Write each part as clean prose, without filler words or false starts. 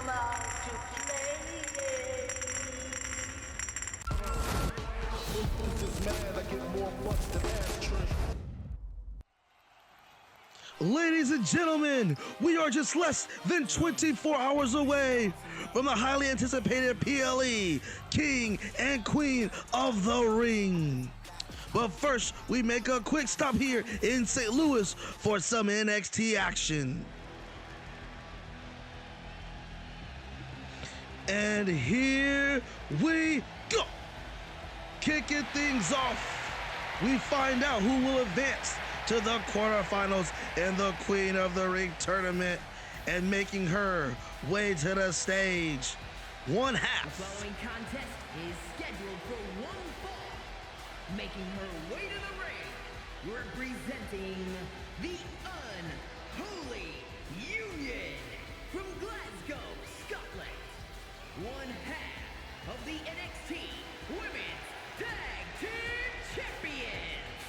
come out to play. Ladies and gentlemen, we are just less than 24 hours away from the highly anticipated PLE, King and Queen of the Ring. But first, we make a quick stop here in St. Louis for some NXT action. And here we go. Kicking things off, we find out who will advance to the quarterfinals in the Queen of the Ring tournament, and making her way to the stage. One half. The following contest is scheduled for one fall. Making her way to the ring, representing the Unholy Union from Glasgow, Scotland. One half of the NXT Women's Tag Team Champions,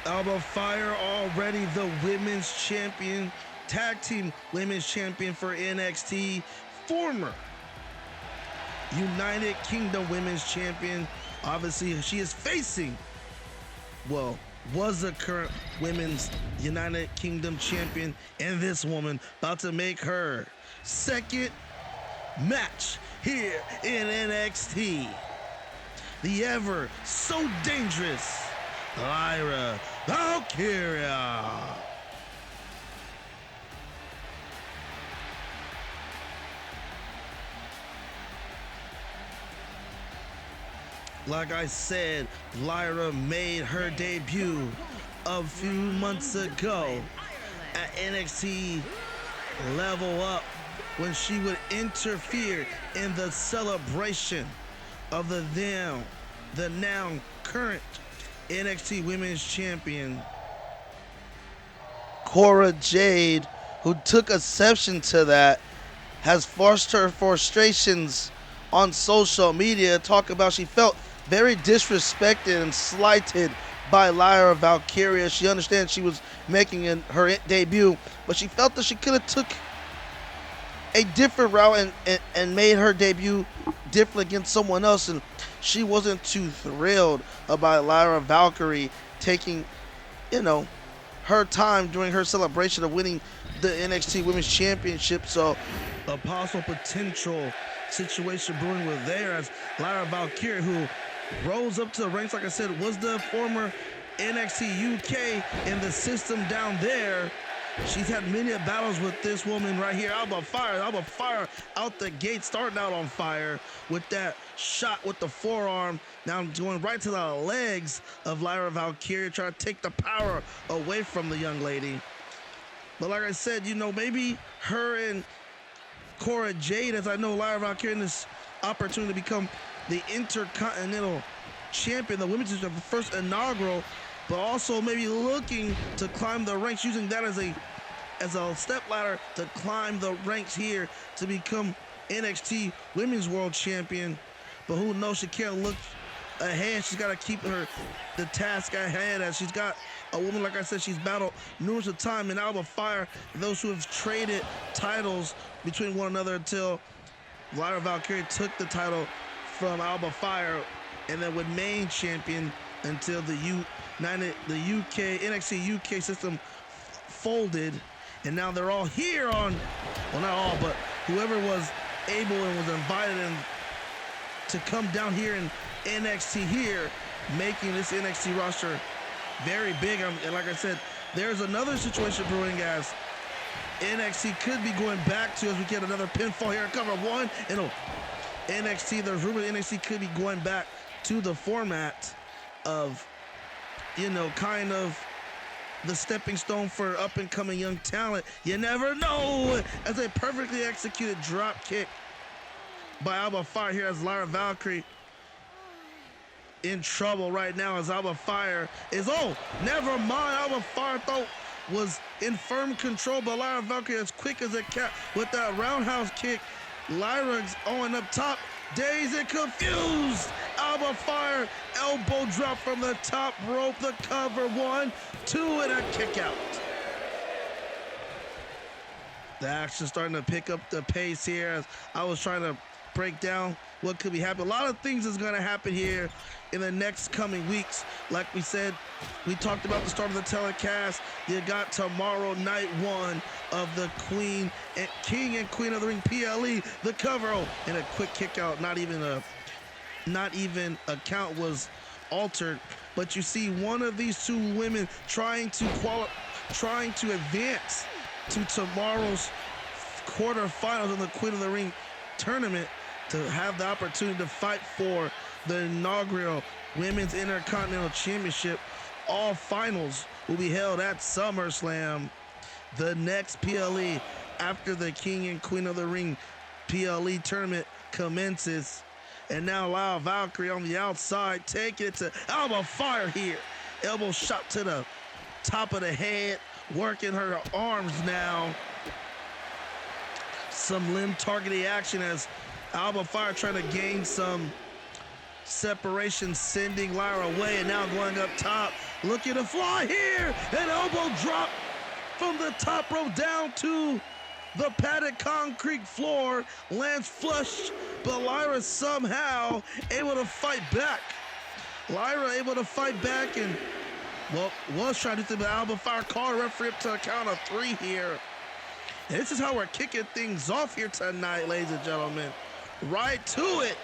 Alba Fyre, already the women's champion, tag team women's champion for NXT, former United Kingdom women's champion. Obviously, she is facing, well, was the current women's United Kingdom champion, and this woman about to make her second match here in NXT. The ever so dangerous Lyra Valkeria. Like I said, Lyra made her debut a few months ago at NXT Level Up when she would interfere in the celebration of the now current NXT Women's Champion, Cora Jade, who took exception to that, has voiced her frustrations on social media, talk about she felt very disrespected and slighted by Lyra Valkeria. She understands she was making her debut, but she felt that she could have took a different route and made her debut different against someone else, and she wasn't too thrilled about Lyra Valkyrie taking, her time during her celebration of winning the NXT Women's Championship. So a possible potential situation brewing with there, as Lyra Valkyrie, who rose up to the ranks, like I said, was the former NXT UK in the system down there. She's had many battles with this woman right here, Alba Fyre. Alba Fyre out the gate, starting out on fire with that shot with the forearm. Now going right to the legs of Lyra Valkyrie, trying to take the power away from the young lady. But like I said, maybe her and Cora Jade, as I know Lyra Valkyrie in this opportunity to become the Intercontinental Champion, the women's division, the first inaugural, but also maybe looking to climb the ranks, using that as a step ladder to climb the ranks here to become NXT Women's World Champion. But who knows, she can't look ahead. She's got to keep the task ahead, as she's got a woman, like I said, she's battled numerous of times in Alba Fyre, those who have traded titles between one another until Lyra Valkyrie took the title from Alba Fyre and then would main champion until the NXT UK system folded, and now they're all here on, well, not all, but whoever was able and was invited to come down here in NXT here, making this NXT roster very big. And like I said, there's another situation brewing, guys. NXT could be going back to, as we get another pinfall here, cover one, and NXT, there's rumor NXT could be going back to the format of, kind of the stepping stone for up-and-coming young talent. You never know, as a perfectly executed drop kick by Alba Fyre here, as Lyra Valkyrie in trouble right now, as Alba Fyre is, never mind. Alba Fyre thought was in firm control, but Lyra Valkyrie as quick as a cat with that roundhouse kick. Lyra's on up top, dazed and confused. Alba Fyre, elbow drop from the top rope, the cover, 1, 2, and a kick out. The action starting to pick up the pace here as I was trying to break down what could be happening. A lot of things is going to happen here in the next coming weeks. Like we said, we talked about the start of the telecast. You got tomorrow night one of the King and Queen of the Ring PLE, the cover. Oh, and a quick kick out. Not even a count was altered. But you see one of these two women trying to advance to tomorrow's quarterfinals in the Queen of the Ring tournament to have the opportunity to fight for the inaugural Women's Intercontinental Championship. All finals will be held at SummerSlam. The next PLE after the King and Queen of the Ring PLE tournament commences. And now Valkeria on the outside, taking it to Alba Fyre here. Elbow shot to the top of the head, working her arms now. Some limb targeting action as Alba Fyre trying to gain some separation, sending Lyra away, and now going up top. Looking to fly here. An elbow drop from the top rope down to the padded concrete floor. Lands flush, but Lyra somehow able to fight back. Lyra able to fight back and, well, was trying to do it, but Alba Fyre called a referee up to a count of 3 here. And this is how we're kicking things off here tonight, ladies and gentlemen. Right to it.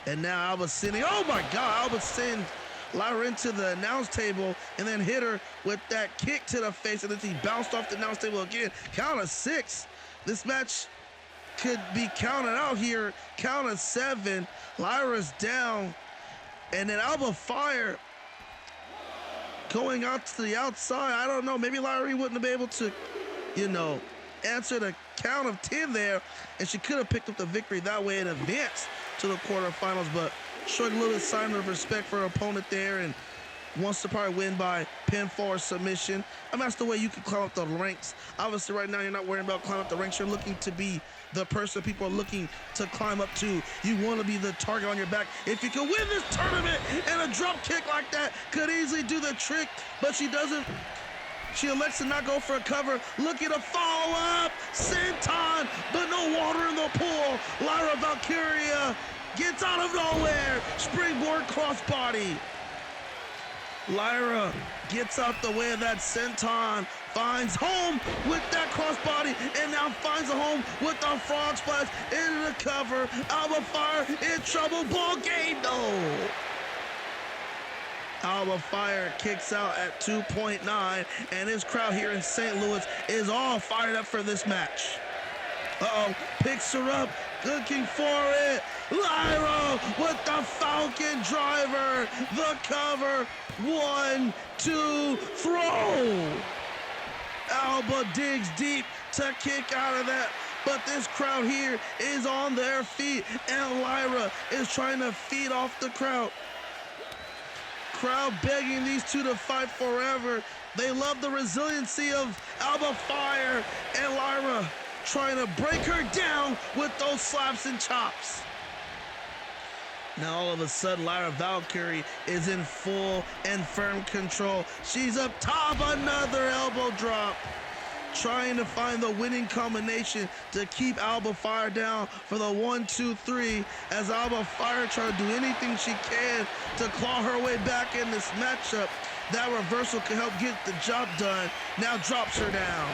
And now Alba sending, oh my God, Alba sends Lyra into the announce table and then hit her with that kick to the face, and then she bounced off the announce table again. Count of 6. This match could be counted out here. Count of 7. Lyra's down. And then Alba Fyre going out to the outside. I don't know. Maybe Lyra wouldn't have been able to, answer the count of 10 there, and she could have picked up the victory that way and advanced to the quarterfinals, but showing a little bit sign of respect for her opponent there and wants to probably win by pinfall or submission. I mean, that's the way you can climb up the ranks. Obviously, right now, you're not worrying about climbing up the ranks. You're looking to be the person people are looking to climb up to. You want to be the target on your back. If you can win this tournament, and a drop kick like that could easily do the trick, but she doesn't. She elects to not go for a cover, looking to follow up, senton, but no water in the pool. Lyra Valkeria gets out of nowhere, springboard crossbody. Lyra gets out the way of that senton, finds home with that crossbody, and now finds a home with the frog splash into the cover. Alba Fyre in trouble, ball game, no. Alba Fyre kicks out at 2.9, and this crowd here in St. Louis is all fired up for this match. Picks her up, looking for it. Lyra with the Falcon driver, the cover. 1, 2, throw. Alba digs deep to kick out of that, but this crowd here is on their feet, and Lyra is trying to feed off the crowd. Crowd begging these two to fight forever. They love the resiliency of Alba Fyre, and Lyra trying to break her down with those slaps and chops. Now all of a sudden, Lyra Valkyrie is in full and firm control. She's up top, another elbow drop. Trying to find the winning combination to keep Alba Fyre down for the 1, 2, 3, as Alba Fyre tries to do anything she can to claw her way back in this matchup. That reversal can help get the job done. Now drops her down.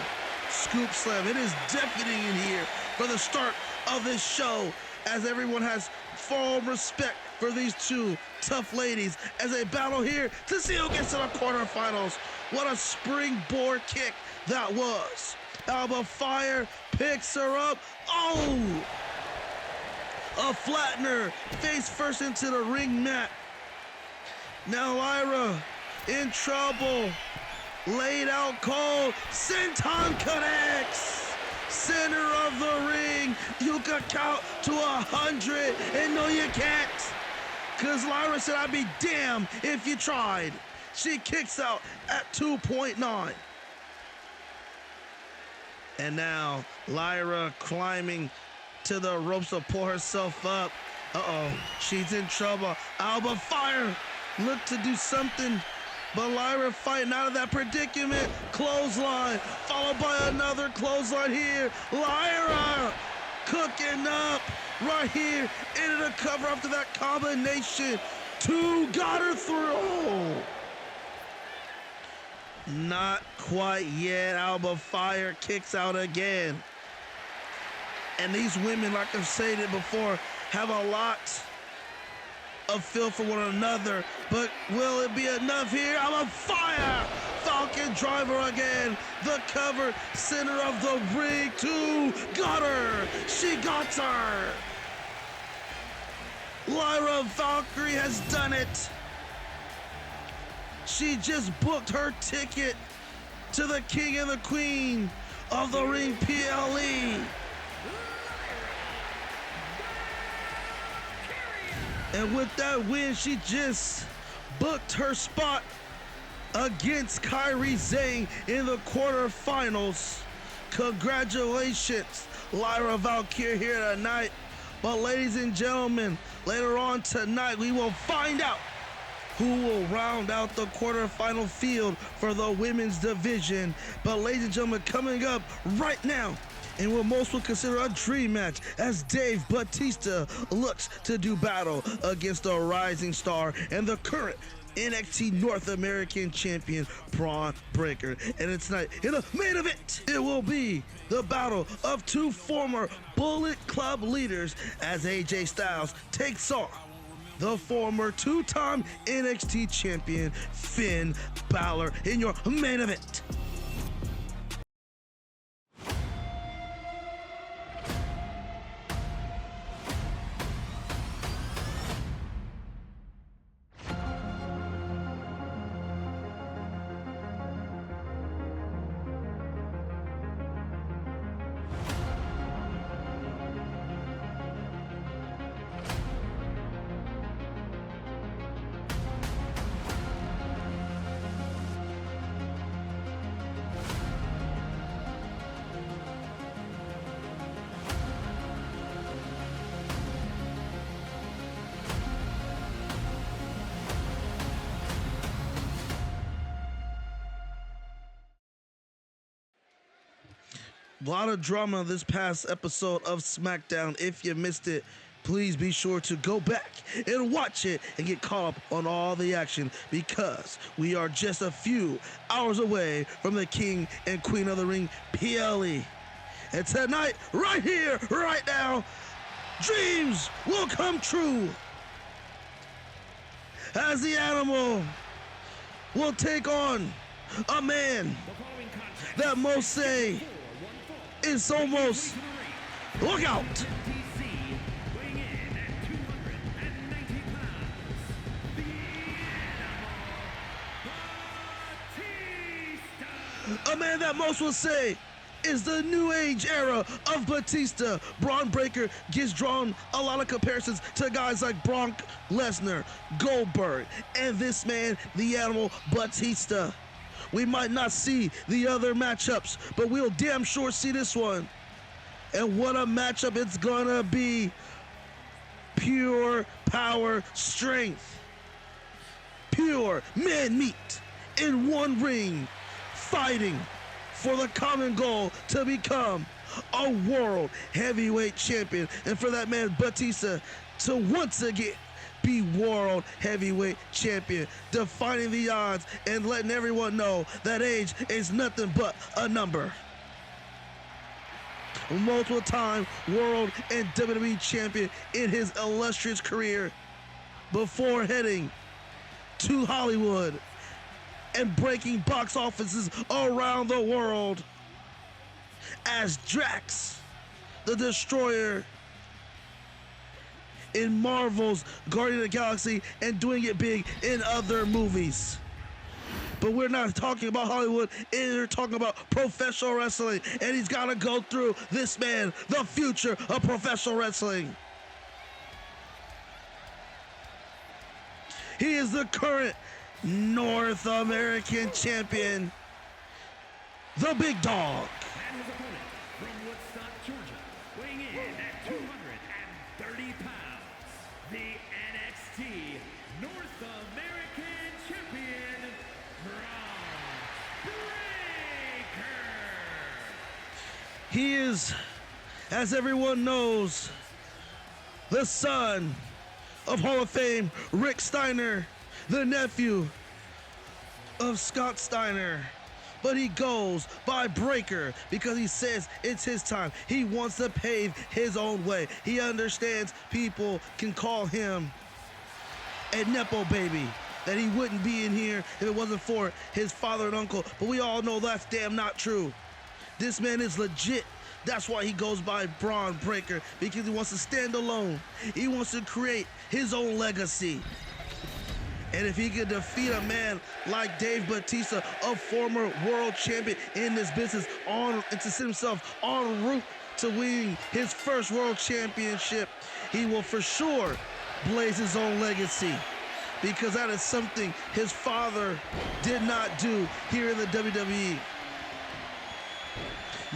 Scoop slam. It is deafening in here for the start of this show, as everyone has full respect for these two tough ladies as they battle here to see who gets to the quarterfinals. What a springboard kick that was. Alba Fyre picks her up. Oh! A flattener face first into the ring mat. Now Lyra in trouble. Laid out cold. Senton connects. Center of the ring. You can count to 100. And no, you can't. Because Lyra said, I'd be damned if you tried. She kicks out at 2.9. And now Lyra climbing to the ropes to pull herself up. She's in trouble. Alba Fyre look to do something But Lyra fighting out of that predicament. Clothesline, followed by another clothesline here. Lyra cooking up right here into the cover after that combination. Two got her through. Not quite yet. Alba Fyre kicks out again. And these women, like I've said it before, have a lot of feel for one another, but will it be enough here? I'm a Fyre! Falcon driver again. The cover, center of the ring. Two, got her. She got her. Lyra Valkeria has done it. She just booked her ticket to the king and the queen of the ring PLE. And with that win, she just booked her spot against Kairi Sane in the quarterfinals. Congratulations, Lyra Valkeria here tonight. But ladies and gentlemen, later on tonight, we will find out who will round out the quarterfinal field for the women's division. But ladies and gentlemen, coming up right now, in what most would consider a dream match, as Batista looks to do battle against the rising star and the current NXT North American champion, Bron Breakker. And it's tonight in the main event, it will be the battle of two former Bullet Club leaders as AJ Styles takes on the former two-time NXT champion, Finn Ballor, in your main event. A lot of drama this past episode of SmackDown. If you missed it, please be sure to go back and watch it and get caught up on all the action, because we are just a few hours away from the King and Queen of the Ring PLE. And tonight, right here, right now, dreams will come true as the Animal will take on a man that most say is almost, look out, a man that most will say is the new age era of Batista. Bron Breakker gets drawn a lot of comparisons to guys like Brock Lesnar, Goldberg, and this man, the Animal, Batista. We might not see the other matchups, but we'll damn sure see this one. And what a matchup it's gonna be. Pure power, strength. Pure man meat in one ring, fighting for the common goal to become a world heavyweight champion. And for that man, Batista, to once again be world heavyweight champion, defining the odds and letting everyone know that age is nothing but a number. Multiple time world and WWE champion in his illustrious career before heading to Hollywood and breaking box offices around the world as Drax the Destroyer in Marvel's Guardian of the Galaxy and doing it big in other movies. But we're not talking about Hollywood, we're talking about professional wrestling, and he's got to go through this man, the future of professional wrestling. He is the current North American champion, the Big Dog. And his opponent from Woodstock, Georgia, weighing in at 230 pounds, the NXT North American champion, He is, as everyone knows, the son of Hall of Fame Rick Steiner, the nephew of Scott Steiner. But he goes by Breaker because he says it's his time. He wants to pave his own way. He understands people can call him a Nepo baby, that he wouldn't be in here if it wasn't for his father and uncle. But we all know that's damn not true. This man is legit. That's why he goes by Bron Breaker, because he wants to stand alone. He wants to create his own legacy. And if he could defeat a man like Dave Batista, a former world champion in this business, and to set himself en route to winning his first world championship, he will for sure blaze his own legacy, because that is something his father did not do here in the WWE.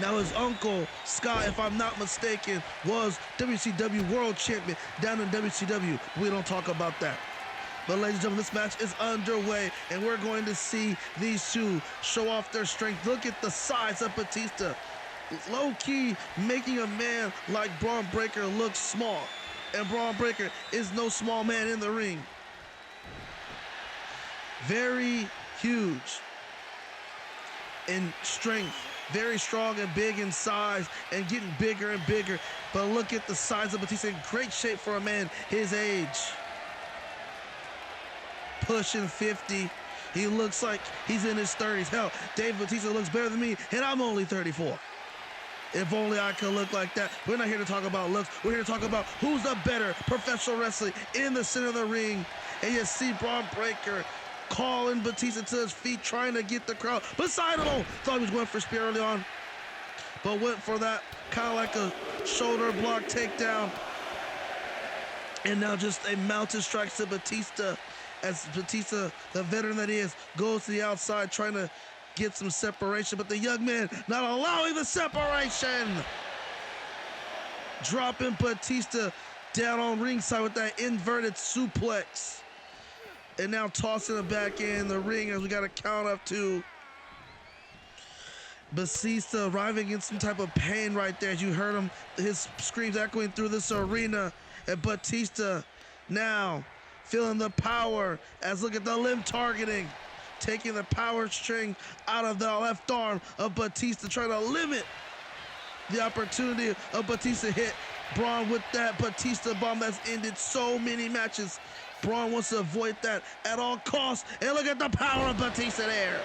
Now his uncle, Scott, if I'm not mistaken, was WCW World Champion down in WCW. We don't talk about that. But ladies and gentlemen, this match is underway, and we're going to see these two show off their strength. Look at the size of Batista. Low-key making a man like Bron Breakker look small. And Bron Breakker is no small man in the ring. Very huge in strength. Very strong and big in size and getting bigger and bigger. But look at the size of Batista, in great shape for a man his age. Pushing 50. He looks like he's in his 30s. Hell, Dave Batista looks better than me, and I'm only 34. If only I could look like that. We're not here to talk about looks. We're here to talk about who's the better professional wrestler in the center of the ring. And you see Bron Breakker calling Batista to his feet, trying to get the crowd beside him. Thought he was going for spear early on, but went for that kind of like a shoulder block takedown. And now just a mounted strike to Batista, as Batista, the veteran that he is, goes to the outside trying to get some separation, but the young man not allowing the separation. Dropping Batista down on ringside with that inverted suplex. And now tossing him back in the ring as we got a count up to Batista arriving in some type of pain right there. As you heard him, his screams echoing through this arena. And Batista now feeling the power, as look at the limb targeting, taking the power string out of the left arm of Batista, trying to limit the opportunity of Batista hit Bron with that Batista bomb that's ended so many matches. Bron wants to avoid that at all costs, and look at the power of Batista there.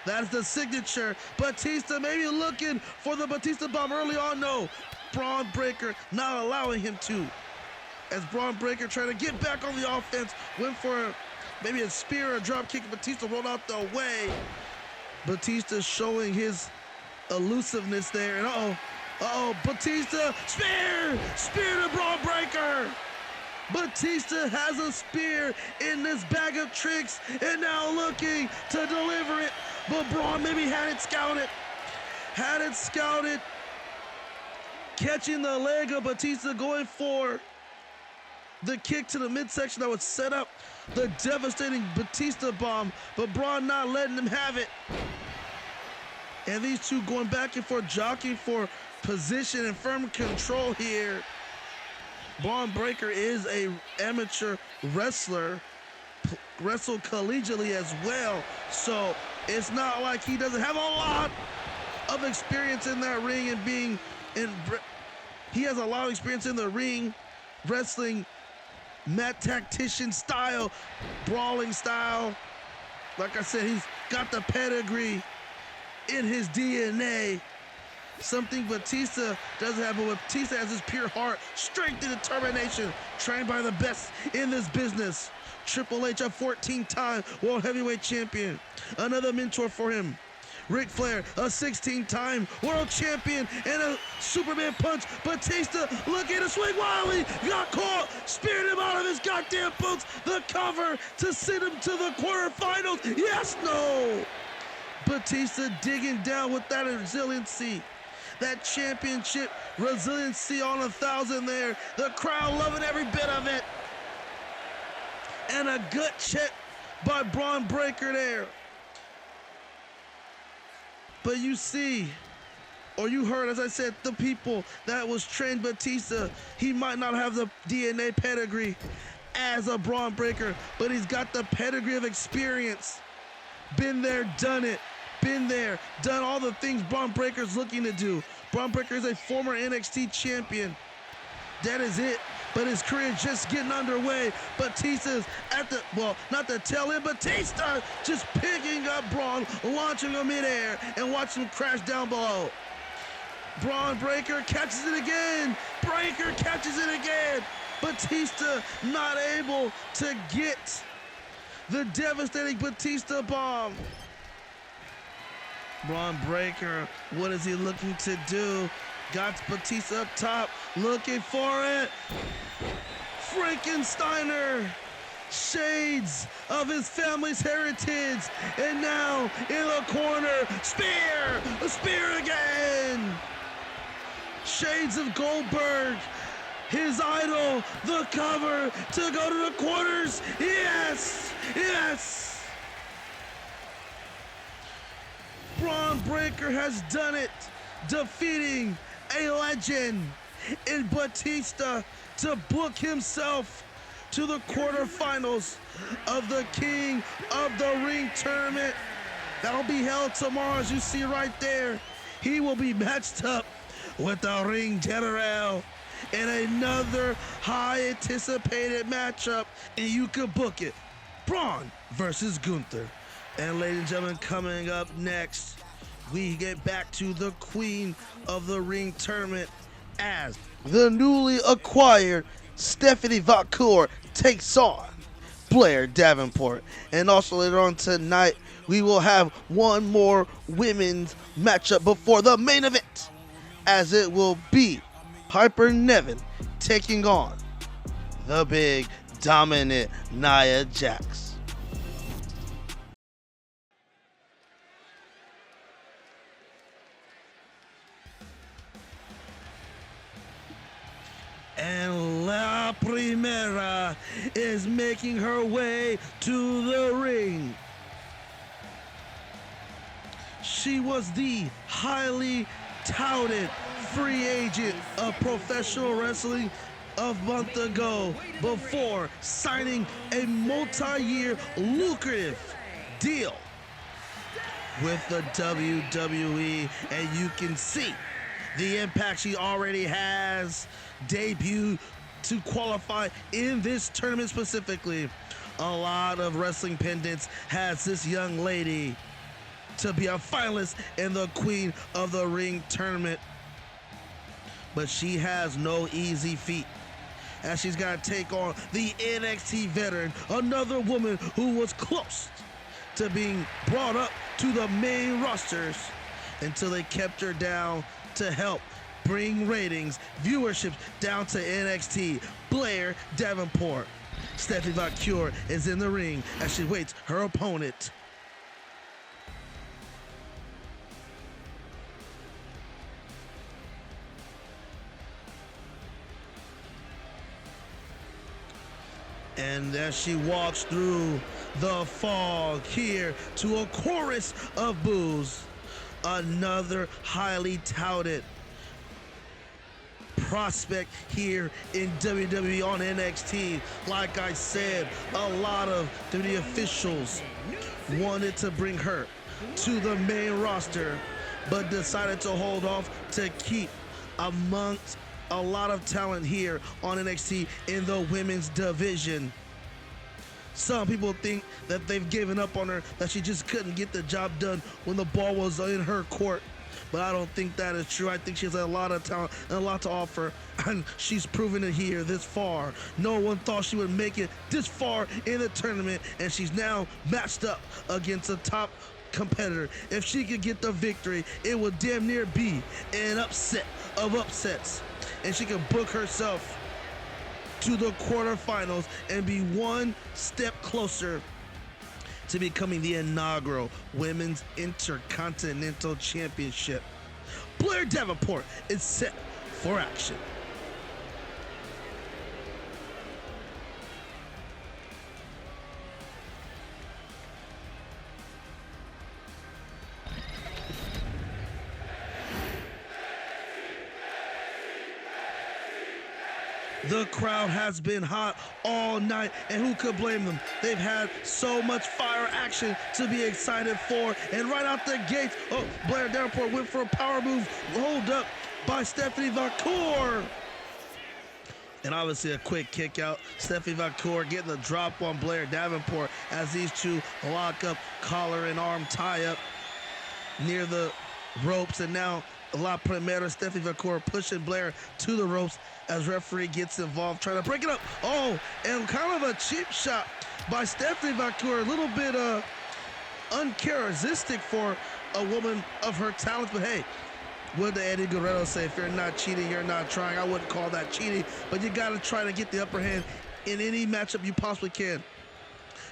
That's the signature. Batista maybe looking for the Batista bomb early on. No, Bron Breakker not allowing him to. As Bron Breakker trying to get back on the offense, went for maybe a spear or a drop kick. Batista rolled out the way. Batista showing his elusiveness there, and Batista, spear to Bron Breakker. Batista has a spear in this bag of tricks, and now looking to deliver it, but Bron maybe had it scouted. Catching the leg of Batista, going for the kick to the midsection that would set up the devastating Batista bomb, but Bron not letting him have it. And these two going back and forth, jockeying for position and firm control here. Bron Breakker is a amateur wrestler, wrestled collegiately as well, so it's not like he doesn't have a lot of experience in that ring and being in. He has a lot of experience in the ring, wrestling, mat tactician style, brawling style. Like I said, he's got the pedigree in his DNA. Something Batista doesn't have, but Batista has his pure heart, strength, and determination, trained by the best in this business. Triple H, a 14-time World Heavyweight Champion. Another mentor for him. Ric Flair, a 16-time World Champion, and a Superman punch. Batista looking to swing wildly, got caught, speared him out of his goddamn boots. The cover to send him to the quarterfinals. Yes, no. Batista digging down with that resiliency. That championship resiliency on 1,000 there. The crowd loving every bit of it. And a gut check by Bron Breakker there. But you see, or you heard, as I said, the people that was trained Batista, he might not have the DNA pedigree as a Braun Breaker, but he's got the pedigree of experience. Been there, done it. Been there, done all the things Braun Breaker's looking to do. Braun Breaker is a former NXT champion. That is it. But his career is just getting underway. Batista's at the, well, not the tail end. Batista just picking up Braun, launching him midair, and watching him crash down below. Braun Breaker catches it again. Breaker catches it again. Batista not able to get the devastating Batista bomb. Braun Breaker, what is he looking to do? Got Batista up top, looking for it. Frankensteiner, shades of his family's heritage. And now in the corner, spear, a spear again. Shades of Goldberg, his idol, the cover to go to the quarters. Yes, yes. Braun Breaker has done it, defeating a legend in Batista to book himself to the quarterfinals of the King of the Ring tournament. That'll be held tomorrow, as you see right there. He will be matched up with the Ring General in another high anticipated matchup, and you could book it. Braun versus Gunther. And ladies and gentlemen, coming up next, we get back to the Queen of the Ring tournament as the newly acquired Stephanie Vaquer takes on Blair Davenport. And also later on tonight, we will have one more women's matchup before the main event, as it will be Piper Niven taking on the big dominant Nia Jax. And La Primera is making her way to the ring. She was the highly touted free agent of professional wrestling a month ago before signing a multi-year lucrative deal with the WWE. And you can see the impact she already has. Debut to qualify in this tournament specifically. A lot of wrestling pendants has this young lady to be a finalist in the Queen of the Ring tournament. But she has no easy feat, as she's got to take on the NXT veteran, another woman who was close to being brought up to the main rosters until they kept her down to help bring ratings, viewership down to NXT. Blair Davenport. Stephanie Vaquer is in the ring as she waits her opponent. And as she walks through the fog here to a chorus of boos, another highly touted prospect here in WWE on NXT. Like I said, a lot of WWE officials wanted to bring her to the main roster, but decided to hold off to keep amongst a lot of talent here on NXT in the women's division. Some people think that they've given up on her, that she just couldn't get the job done when the ball was in her court. But I don't think that is true. I think she has a lot of talent and a lot to offer, and she's proven it here this far. No one thought she would make it this far in the tournament, and she's now matched up against a top competitor. If she could get the victory, it would damn near be an upset of upsets, and she could book herself to the quarterfinals and be one step closer to becoming the inaugural Women's Intercontinental Championship. Blair Davenport is set for action. The crowd has been hot all night, and who could blame them? They've had so much fire action to be excited for, and right out the gates, oh, Blair Davenport went for a power move, hold up by Stephanie Vaquer. And obviously a quick kick out. Stephanie Vaquer getting the drop on Blair Davenport as these two lock up, collar and arm tie up near the ropes, and now La Primera, Stephanie Vaquer pushing Blair to the ropes as referee gets involved, trying to break it up. Oh, and kind of a cheap shot by Stephanie Vaquer, a little bit uncharacteristic for a woman of her talents, but hey, what did Eddie Guerrero say? If you're not cheating, you're not trying. I wouldn't call that cheating, but you got to try to get the upper hand in any matchup you possibly can.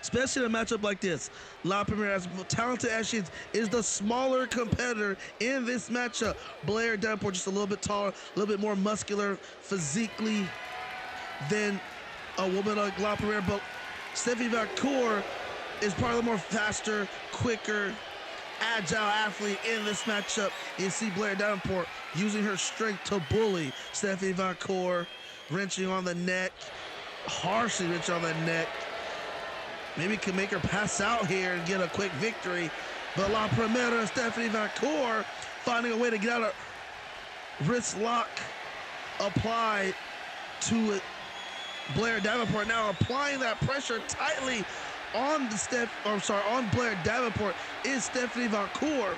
Especially in a matchup like this. La Primera, as talented as she is the smaller competitor in this matchup. Blair Davenport just a little bit taller, a little bit more muscular physically than a woman like La Primera, but Stephanie Vaquer is probably the more faster, quicker, agile athlete in this matchup. You see Blair Davenport using her strength to bully Stephanie Vaquer, wrenching on the neck, harshly wrenching on the neck. Maybe can make her pass out here and get a quick victory. But La Primera and Stephanie Vaquer finding a way to get out of wrist lock applied to it. Blair Davenport now applying that pressure tightly on on Blair Davenport is Stephanie Vaquer.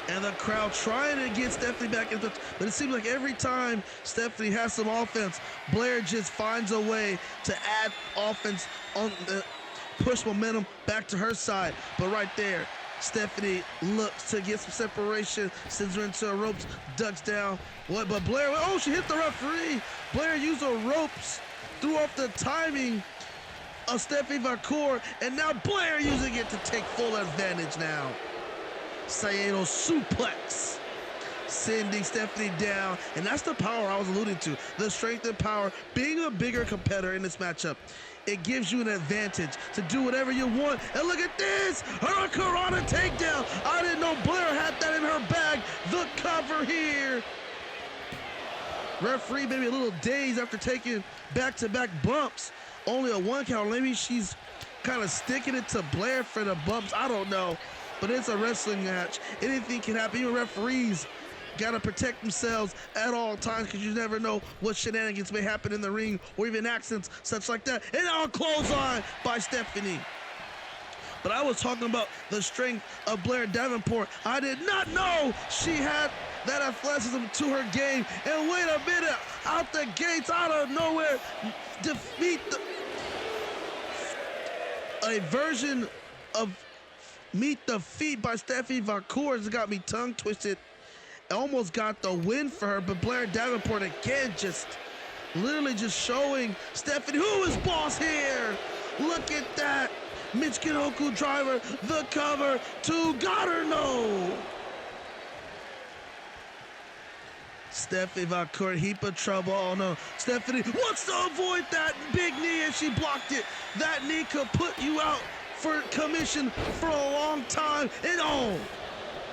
And the crowd trying to get Stephanie back into, but it seems like every time Stephanie has some offense, Blair just finds a way to add offense on the push momentum back to her side. But right there, Stephanie looks to get some separation, sends her into the ropes, ducks down. But Blair, oh, she hit the referee. Blair used the ropes, threw off the timing of Stephanie Vaquer, and now Blair using it to take full advantage now. Saito suplex, sending Stephanie down, and that's the power I was alluding to. The strength and power, being a bigger competitor in this matchup, it gives you an advantage to do whatever you want. And look at this, her Karana takedown. I didn't know Blair had that in her bag. The cover here. Referee maybe a little dazed after taking back-to-back bumps. Only a 1 count. Maybe she's kind of sticking it to Blair for the bumps. I don't know. But it's a wrestling match. Anything can happen. Even referees got to protect themselves at all times because you never know what shenanigans may happen in the ring or even accidents such like that. And now a clothesline by Stephanie. But I was talking about the strength of Blair Davenport. I did not know she had that athleticism to her game. And wait a minute, out the gates, out of nowhere, defeat a version of Meet the Feet by Stephanie Vaquer has got me tongue twisted. Almost got the win for her, but Blair Davenport again just literally just showing Stephanie who is boss here. Look at that. Michinoku driver, the cover to got her no. Stephanie Vaquer, heap of trouble. Oh no, Stephanie wants to avoid that big knee and she blocked it. That knee could put you out for commission for a long time. And oh,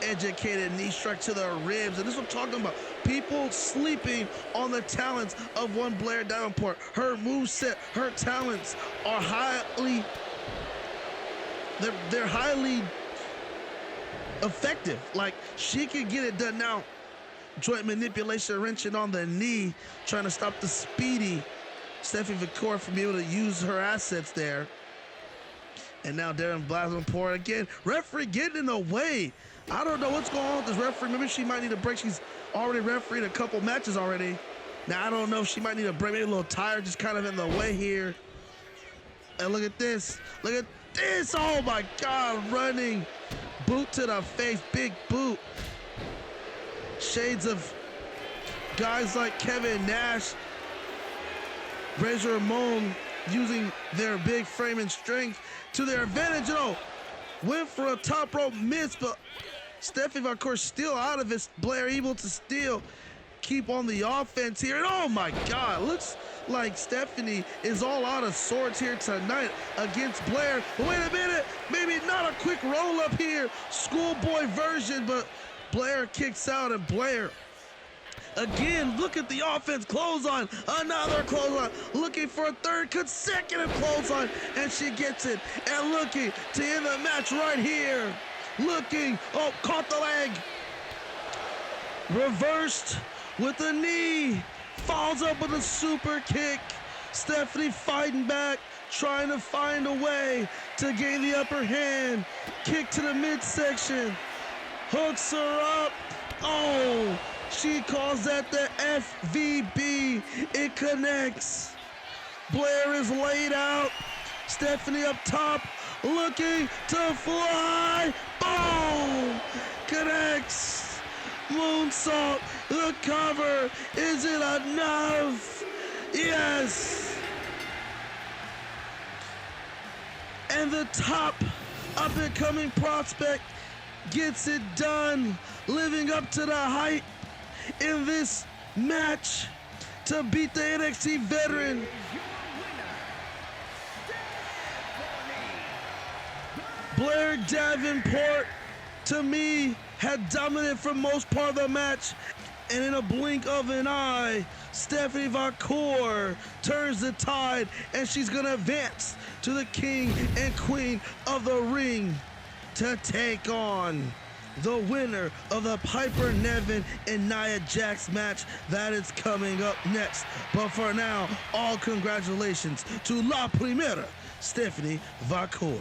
educated knee strike to the ribs. And this is what I'm talking about. People sleeping on the talents of one Blair Davenport. Her moveset, her talents are highly, they're highly effective. Like, she can get it done now. Joint manipulation, wrenching on the knee, trying to stop the speedy Stephanie Vaquer from being able to use her assets there. And now Davenport again. Referee getting in the way. I don't know what's going on with this referee. Maybe she might need a break. She's already refereed a couple matches already. Now, I don't know if she might need a break. Maybe a little tired, just kind of in the way here. And look at this. Look at this. Oh, my God. Running. Boot to the face. Big boot. Shades of guys like Kevin Nash, Razor Ramon, using their big frame and strength to their advantage. Went for a top rope miss, but Stephanie Vaquer still out of it. Blair able to still keep on the offense here. And oh my God, looks like Stephanie is all out of sorts here tonight against Blair. But wait a minute, maybe not a quick roll up here, schoolboy version, but Blair kicks out, and Blair Again, look at the offense. Clothesline, another clothesline. Looking for a third consecutive clothesline, and she gets it. And looking to end the match right here. Looking, oh, caught the leg. Reversed with a knee. Falls up with a super kick. Stephanie fighting back, trying to find a way to gain the upper hand. Kick to the midsection. Hooks her up. Oh, she calls that the FVB. It connects. Blair is laid out. Stephanie up top, looking to fly. Boom! Connects. Moonsault. The cover. Is it enough? Yes! And the top up-and-coming prospect gets it done, living up to the hype in this match to beat the NXT veteran. Blair Davenport, to me, had dominated for most part of the match, and in a blink of an eye, Stephanie Vaquer turns the tide, and she's gonna advance to the king and queen of the ring to take on the winner of the Piper Niven and Nia Jax match that is coming up next. But for now, all congratulations to La Primera, Stephanie Vaquer.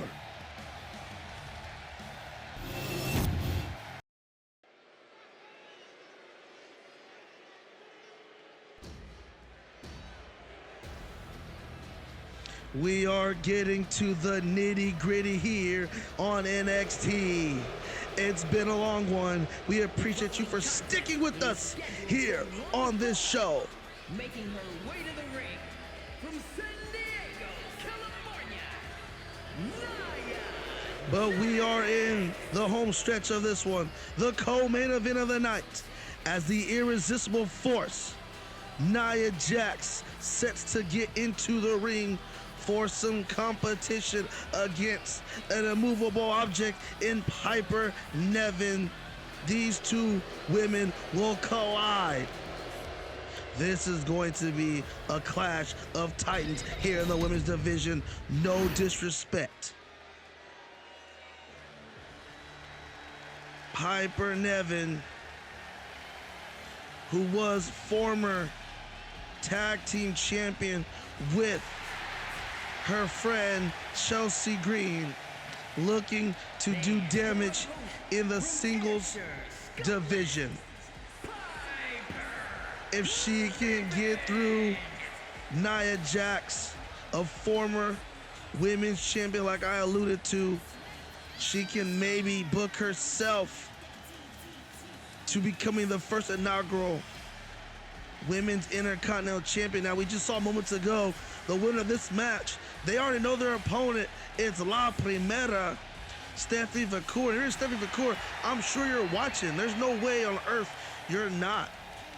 We are getting to the nitty-gritty here on NXT. It's been a long one. We appreciate you for sticking with us here on this show. Making her way to the ring from San Diego, California, Nia. But we are in the home stretch of this one, the co-main event of the night, as the irresistible force, Nia Jax, sets to get into the ring for some competition against an immovable object in Piper Niven. These two women will collide. This is going to be a clash of titans here in the women's division. No disrespect. Piper Niven, who was former tag team champion with her friend Chelsea Green, looking to do damage in the singles division. If she can get through Nia Jax, a former women's champion like I alluded to, she can maybe book herself to becoming the first inaugural Women's Intercontinental Champion. Now, we just saw moments ago the winner of this match. They already know their opponent. It's La Primera, Stephanie Vaquer. Here's Stephanie Vaquer. I'm sure you're watching. There's no way on earth you're not.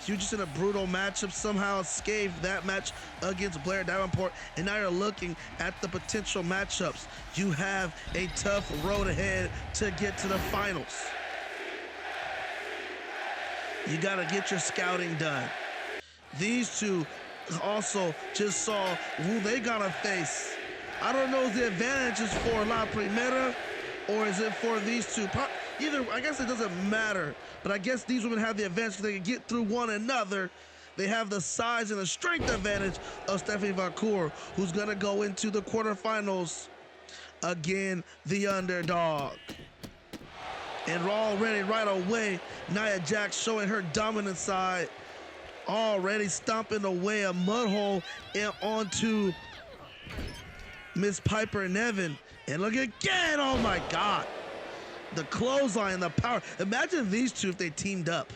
You're just in a brutal matchup, somehow escaped that match against Blair Davenport, and now you're looking at the potential matchups. You have a tough road ahead to get to the finals. You got to get your scouting done. These two also just saw who they gotta face. I don't know if the advantage is for La Primera or is it for these two. Either, I guess it doesn't matter, but I guess these women have the advantage because they can get through one another. They have the size and the strength advantage of Stephanie Vaquer, who's gonna go into the quarterfinals again, the underdog. And already right away, Nia Jax showing her dominant side, already stomping away a mud hole and onto Miss Piper Niven. And look again, oh my God. The clothesline, the power. Imagine these two if they teamed up.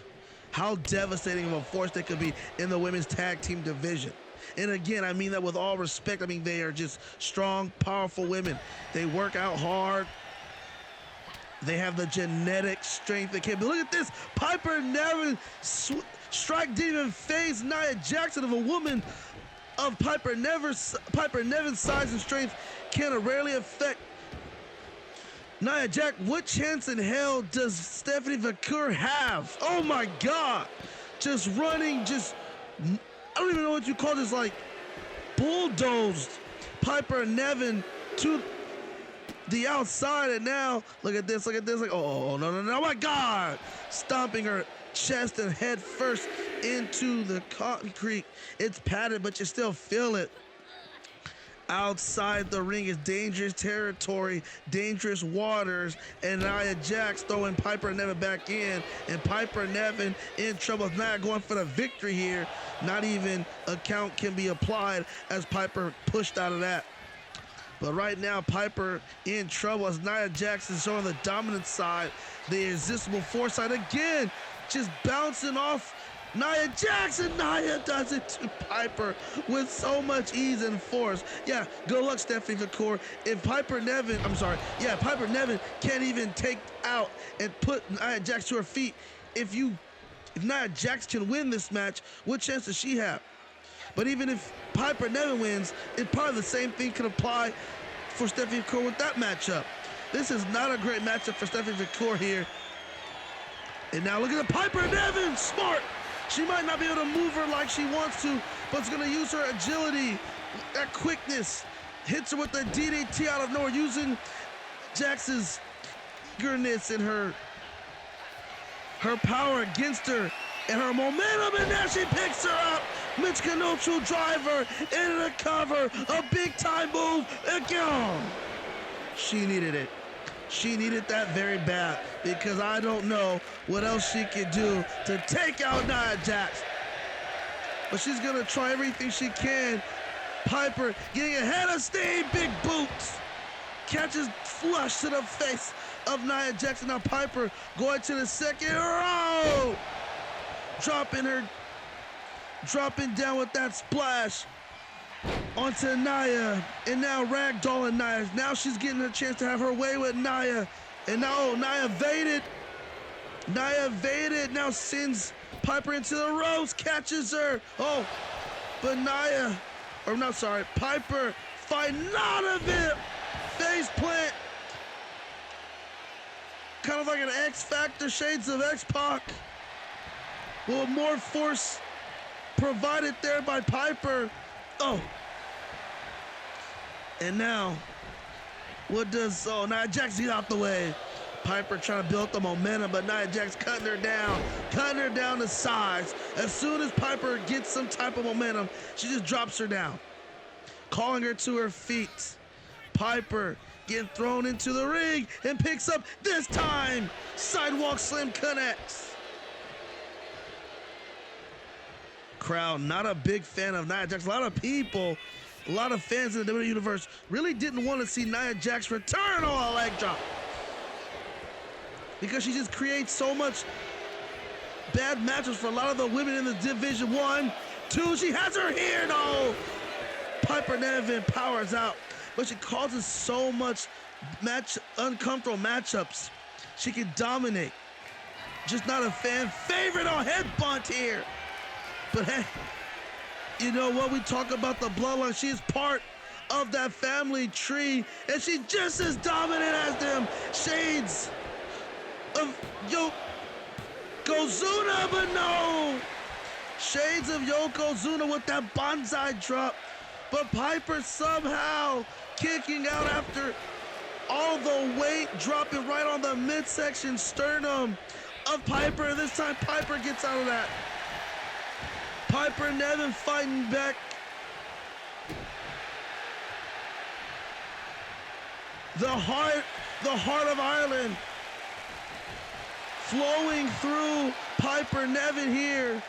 How devastating of a force they could be in the women's tag team division. And again, I mean that with all respect. I mean, they are just strong, powerful women. They work out hard. They have the genetic strength that can. But look at this. Piper Niven strike didn't even phase Nia Jackson. Of a woman of Piper Niven's size and strength can rarely affect Nia Jax. What chance in hell does Stephanie Vaquer have? Oh my God. just running, just, I don't even know what you call this, like, bulldozed Piper Niven to the outside, and now, look at this, like, oh, no, oh my God! Stomping her chest and head first into the concrete. It's padded, but you still feel it. Outside the ring is dangerous territory, dangerous waters, and Nia Jax throwing Piper Niven back in, and Piper Niven in trouble. Not going for the victory here. Not even a count can be applied as Piper pushed out of that. But right now, Piper in trouble as Nia Jax is showing the dominant side, the irresistible force side again, just bouncing off Nia Jax, and Nia does it to Piper with so much ease and force. Yeah, good luck, Stephanie Vaquer. If Piper Niven can't even take out and put Nia Jax to her feet, if Nia Jax can win this match, what chance does she have? But even if Piper Niven wins, it probably the same thing could apply for Stephanie Vaquer with that matchup. This is not a great matchup for Stephanie Vaquer here. And now look at the Piper Niven, smart. She might not be able to move her like she wants to, but it's going to use her agility, that quickness. Hits her with the DDT out of nowhere, using Jax's eagerness and her power against her and her momentum, and now she picks her up. Mexican neutral driver into the cover, a big time move again. She needed it. She needed that very bad, because I don't know what else she could do to take out Nia Jax. But she's gonna try everything she can. Piper getting ahead of steam, big boots. Catches flush to the face of Nia Jax, and now Piper going to the second row. Dropping down with that splash onto Nia, and now ragdolling Nia. Now she's getting a chance to have her way with Nia, and now Nia evaded. Now sends Piper into the ropes, catches her. Oh, but Piper fighting out of it. Face plant. Kind of like an X Factor, shades of X-Pac. Well, more force provided there by Piper. Oh. And now, Nia Jax get out the way. Piper trying to build the momentum, but Nia Jax cutting her down to size. As soon as Piper gets some type of momentum, she just drops her down, calling her to her feet. Piper getting thrown into the ring and picks up, this time, sidewalk slam connects. Crowd not a big fan of Nia Jax. A lot of people, a lot of fans in the WWE Universe really didn't want to see Nia Jax return on a leg drop, because she just creates so much bad matches for a lot of the women in the division. 1, 2, she has her here, no! Piper Niven powers out, but she causes so much uncomfortable matchups. She can dominate. Just not a fan favorite on headbutt here. But hey, you know what? We talk about the bloodline. She is part of that family tree, and she's just as dominant as them. Shades of Yokozuna, but no. Shades of Yokozuna with that bonsai drop. But Piper somehow kicking out after all the weight dropping right on the midsection sternum of Piper. This time Piper gets out of that. Piper Niven fighting back. The heart of Ireland flowing through Piper Niven here.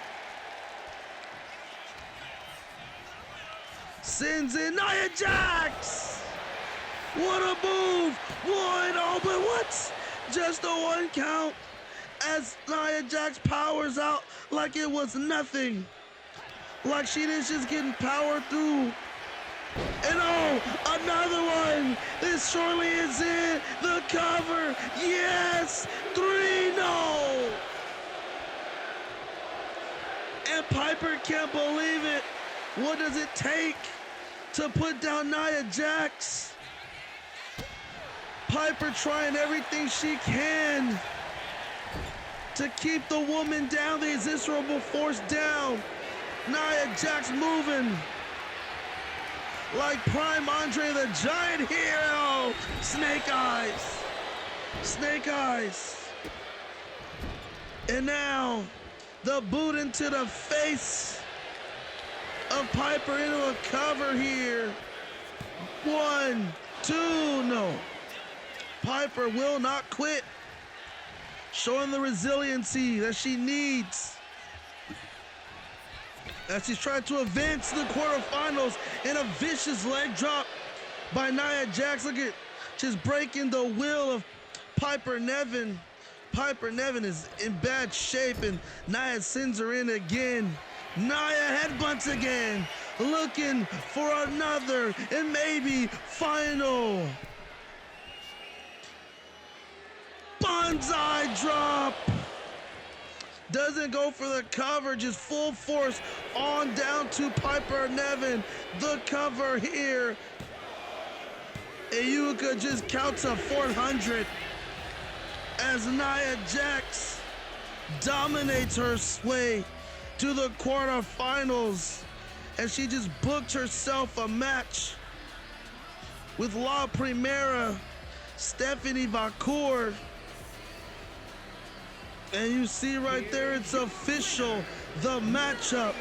Sends in Nia Jax. What a move. But what's just a 1 count as Nia Jax powers out like it was nothing. Like she is just getting powered through. And oh, another one. This surely is it. The cover. Yes. 3, no. And Piper can't believe it. What does it take to put down Nia Jax? Piper trying everything she can. to keep the woman down, the irresistible force down. Nia Jax moving like Prime Andre the Giant hero. Snake eyes. Snake eyes. And now the boot into the face of Piper into a cover here. 1, 2, no. Piper will not quit, showing the resiliency that she needs as she's trying to advance to the quarterfinals. In a vicious leg drop by Nia Jax. Look at, just breaking the will of Piper Niven. Piper Niven is in bad shape, and Nia sends her in again. Nia headbutts again, looking for another and maybe final. Bonsai drop. Doesn't go for the cover, just full force on down to Piper Niven. The cover here. Ayuka just counts a 400 as Nia Jax dominates her way to the quarterfinals, and she just booked herself a match with La Primera, Stephanie Vaquer. And you see right there, it's official, the matchup.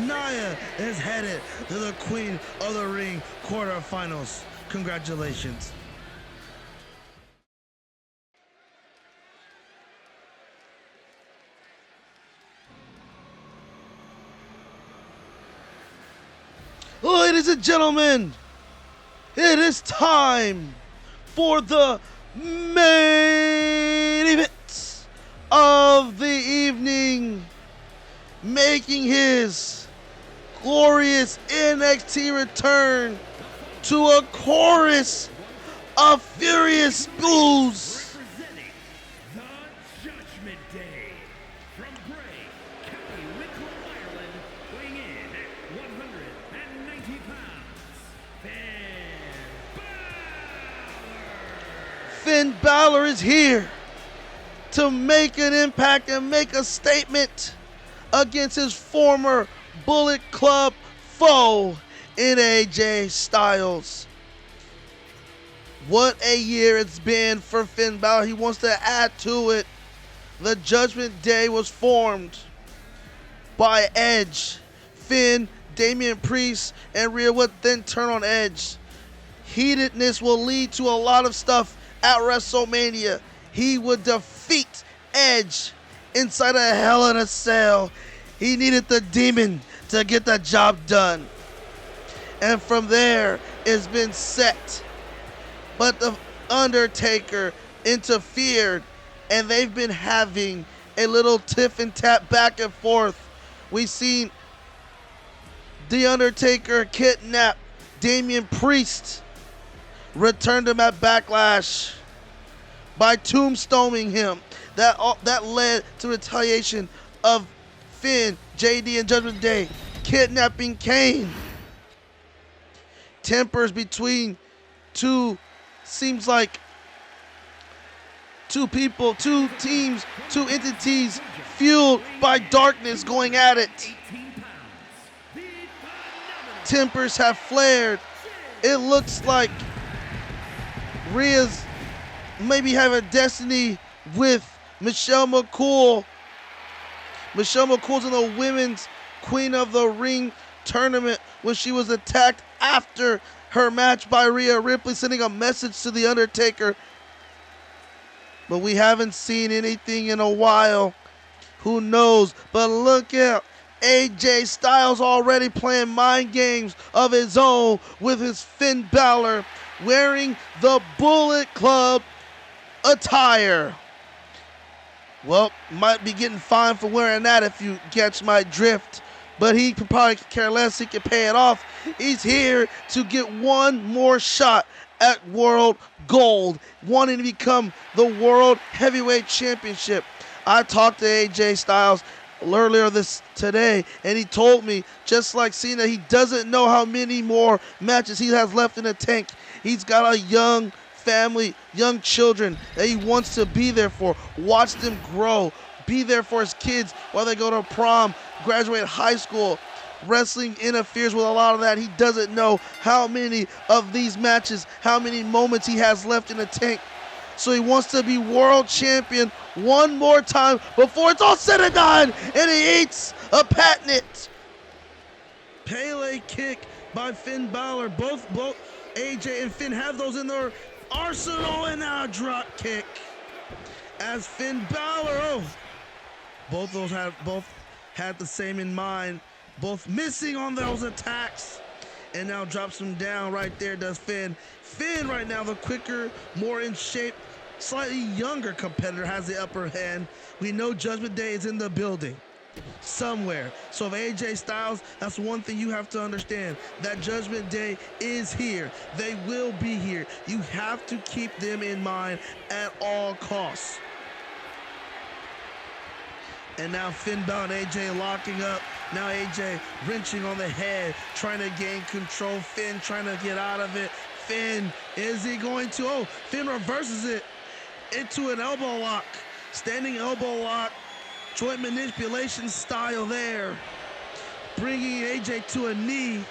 Nia is headed to the Queen of the Ring quarterfinals. Congratulations. Ladies and gentlemen, it is time for the main event of the evening, making his glorious NXT return to a chorus of furious boos. Representing the Judgment Day from Bray, County Wicklow, Ireland, weighing in at 190 pounds, Finn Ballor is here to make an impact and make a statement against his former Bullet Club foe in AJ Styles. What a year it's been for Finn Ballor. He wants to add to it. The Judgment Day was formed by Edge, Finn, Damian Priest, and Rhea would then turn on Edge. Heatedness will lead to a lot of stuff at WrestleMania. He would defeat Edge inside a Hell in a Cell. He needed the Demon to get the job done. And from there, it's been set. But the Undertaker interfered, and they've been having a little tiff and tap back and forth. We've seen The Undertaker kidnap Damian Priest, returned him at Backlash by tombstoning him. That led to retaliation of Finn, JD, and Judgment Day kidnapping Kane. Tempers between seems like two people, two teams, two entities fueled by darkness going at it. Tempers have flared. It looks like Rhea's maybe have a destiny with Michelle McCool. Michelle McCool's in the Women's Queen of the Ring tournament when she was attacked after her match by Rhea Ripley, sending a message to The Undertaker. But we haven't seen anything in a while. Who knows? But look out. AJ Styles already playing mind games of his own with his Finn Balor wearing the Bullet Club attire. Well, might be getting fined for wearing that if you catch my drift. But he could probably care less. He can pay it off. He's here to get one more shot at World Gold, wanting to become the World Heavyweight Championship. I talked to AJ Styles earlier today, and he told me, just like Cena, he doesn't know how many more matches he has left in the tank. He's got a young family, young children that he wants to be there for. Watch them grow. Be there for his kids while they go to prom, graduate high school. Wrestling interferes with a lot of that. He doesn't know how many of these matches, how many moments he has left in the tank. So he wants to be world champion one more time before it's all said and done. And he eats a patent. Pele kick by Finn Balor. Both AJ and Finn have those in their arsenal, and now a drop kick. As Finn Balor, both had the same in mind. Both missing on those attacks. And now drops him down right there, does Finn. Finn right now, the quicker, more in shape, slightly younger competitor, has the upper hand. We know Judgment Day is in the building somewhere. So if AJ Styles, that's one thing you have to understand. That Judgment Day is here. They will be here. You have to keep them in mind at all costs. And now Finn Balor and AJ locking up. Now AJ wrenching on the head, trying to gain control. Finn trying to get out of it. Finn, is he going to? Oh, Finn reverses it into an elbow lock. Standing elbow lock. Joint manipulation style there. Bringing AJ to a knee.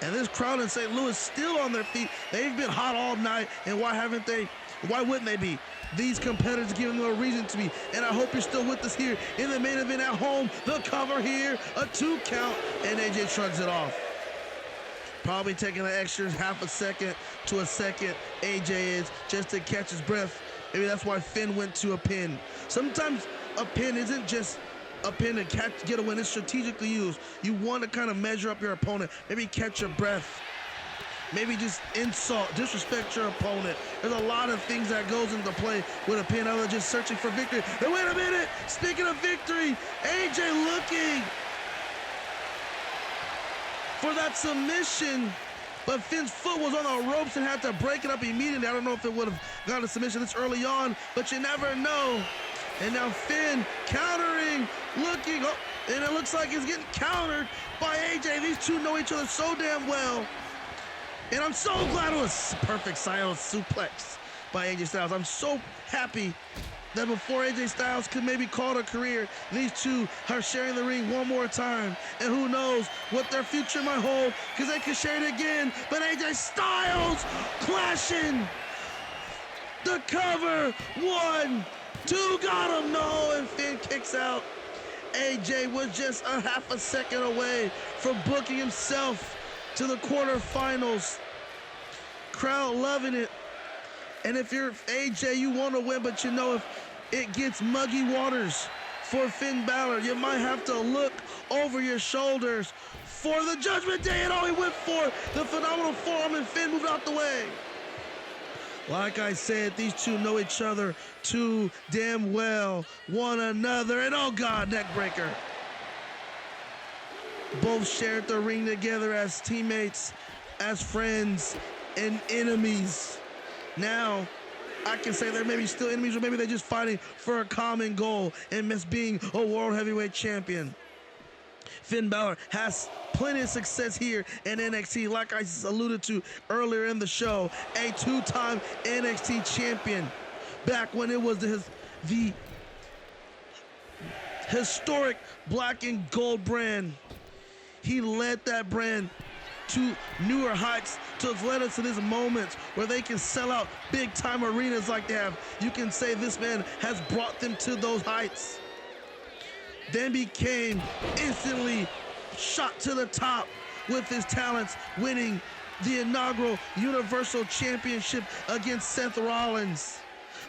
And this crowd in St. Louis still on their feet. They've been hot all night. And why wouldn't they be? These competitors giving them a reason to be. And I hope you're still with us here in the main event at home. The cover here, a 2 count, and AJ shrugs it off. Probably taking an extra half a second to a second, AJ is, just to catch his breath. Maybe that's why Finn went to a pin. Sometimes a pin isn't just a pin to get a win. It's strategically used. You want to kind of measure up your opponent. Maybe catch your breath. Maybe just insult, disrespect your opponent. There's a lot of things that goes into play with a pin other than just searching for victory. But wait a minute, speaking of victory, AJ looking for that submission, but Finn's foot was on the ropes and had to break it up immediately. I don't know if it would have got a submission this early on, but you never know. And now Finn countering, looking, oh, and it looks like he's getting countered by AJ. These two know each other so damn well. And I'm so glad it was perfect silence suplex by AJ Styles. I'm so happy that before AJ Styles could maybe call it a career, these two are sharing the ring one more time. And who knows what their future might hold, because they could share it again. But AJ Styles clashing. The cover, 1, 2, got him, no, and Finn kicks out. AJ was just a half a second away from booking himself to the quarterfinals. Crowd loving it. And if you're AJ, you want to win, but you know if it gets muggy waters for Finn Balor, you might have to look over your shoulders for the Judgment Day. And all he went for, the phenomenal forearm, and Finn moved out the way. Like I said, these two know each other too damn well, one another, and oh God, neck breaker. Both shared the ring together as teammates, as friends, and enemies. Now, I can say they're maybe still enemies, or maybe they're just fighting for a common goal, and miss being a world heavyweight champion. Finn Balor has plenty of success here in NXT, like I alluded to earlier in the show. A 2-time NXT champion. Back when it was the historic black and gold brand. He led that brand to newer heights, to have led us to these moments where they can sell out big-time arenas like they have. You can say this man has brought them to those heights. Then became instantly shot to the top with his talents, winning the inaugural Universal Championship against Seth Rollins.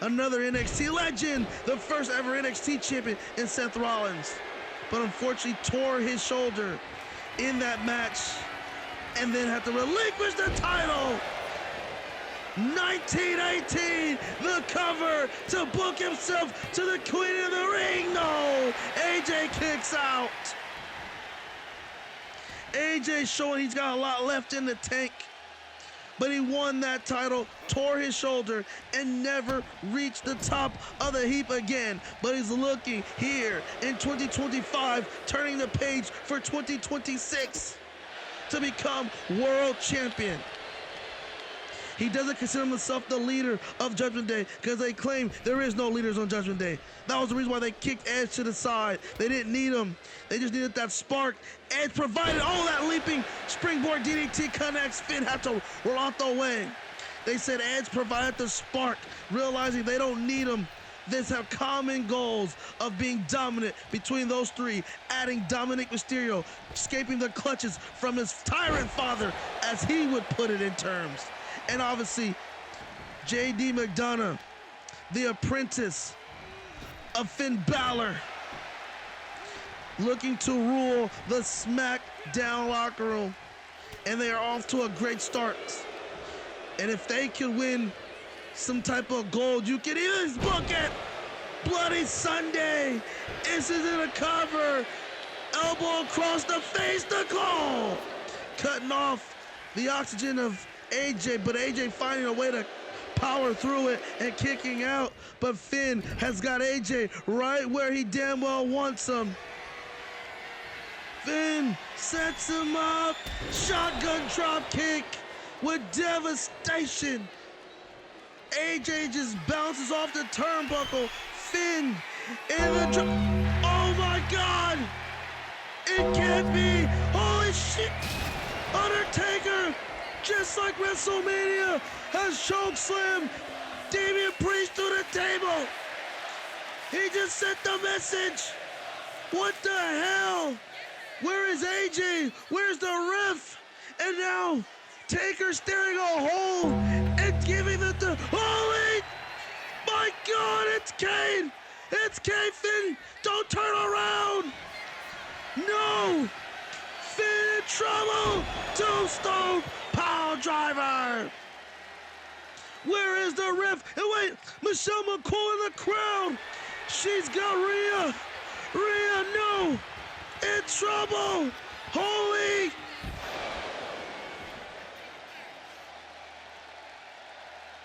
Another NXT legend, the first ever NXT champion in Seth Rollins. But unfortunately tore his shoulder in that match and then had to relinquish the title. 1918, the cover to book himself to the Queen of the Ring. No, AJ kicks out. AJ showing he's got a lot left in the tank, but he won that title, tore his shoulder, and never reached the top of the heap again. But he's looking here in 2025, turning the page for 2026 to become world champion. He doesn't consider himself the leader of Judgment Day because they claim there is no leaders on Judgment Day. That was the reason why they kicked Edge to the side. They didn't need him. They just needed that spark. Edge provided all that leaping springboard DDT connects. Finn had to roll out the way. They said Edge provided the spark, realizing they don't need him. They have common goals of being dominant between those three, adding Dominic Mysterio, escaping the clutches from his tyrant father, as he would put it in terms. And obviously, J.D. McDonough, the apprentice of Finn Balor, looking to rule the SmackDown locker room. And they are off to a great start. And if they can win some type of gold, you can even book it. Bloody Sunday. This isn't a cover. Elbow across the face, the call. Cutting off the oxygen of AJ, but AJ finding a way to power through it and kicking out. But Finn has got AJ right where he damn well wants him. Finn sets him up. Shotgun drop kick with devastation. AJ just bounces off the turnbuckle. Finn in the drop. Oh my God! It can't be! Holy shit! Undertaker, just like WrestleMania, has chokeslammed Damian Priest through the table. He just sent the message. What the hell? Where is AJ? Where's the ref? And now Taker staring a hole and giving it to holy! My God, it's Kane! It's Kane, Finn! Don't turn around! No! Finn in trouble! Tombstone power driver! Where is the ref? And wait, Michelle McCool in the crowd! She's got Rhea! Rhea, no! In trouble! Holy!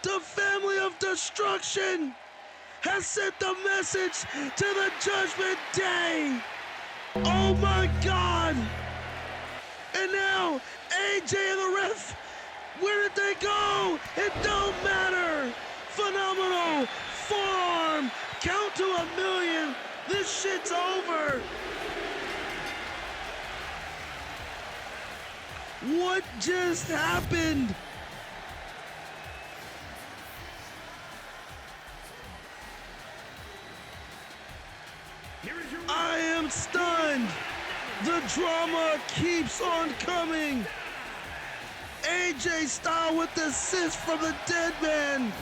The family of destruction has sent the message to the Judgment Day. Oh my God! And now AJ and the ref, where did they go? It don't matter. Phenomenal forearm. Count to 1,000,000. This shit's over. What just happened? I am stunned. The drama keeps on coming. AJ Styles with the assist from the dead man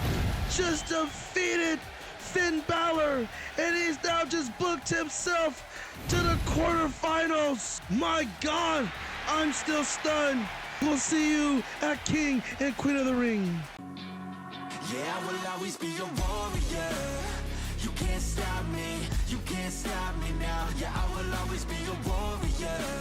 just defeated Finn Balor, and he's now just booked himself to the quarterfinals. My God, I'm still stunned. We'll see you at King and Queen of the Ring. Yeah, I will always be a warrior. You can't stop me now. Yeah, I will always be a warrior.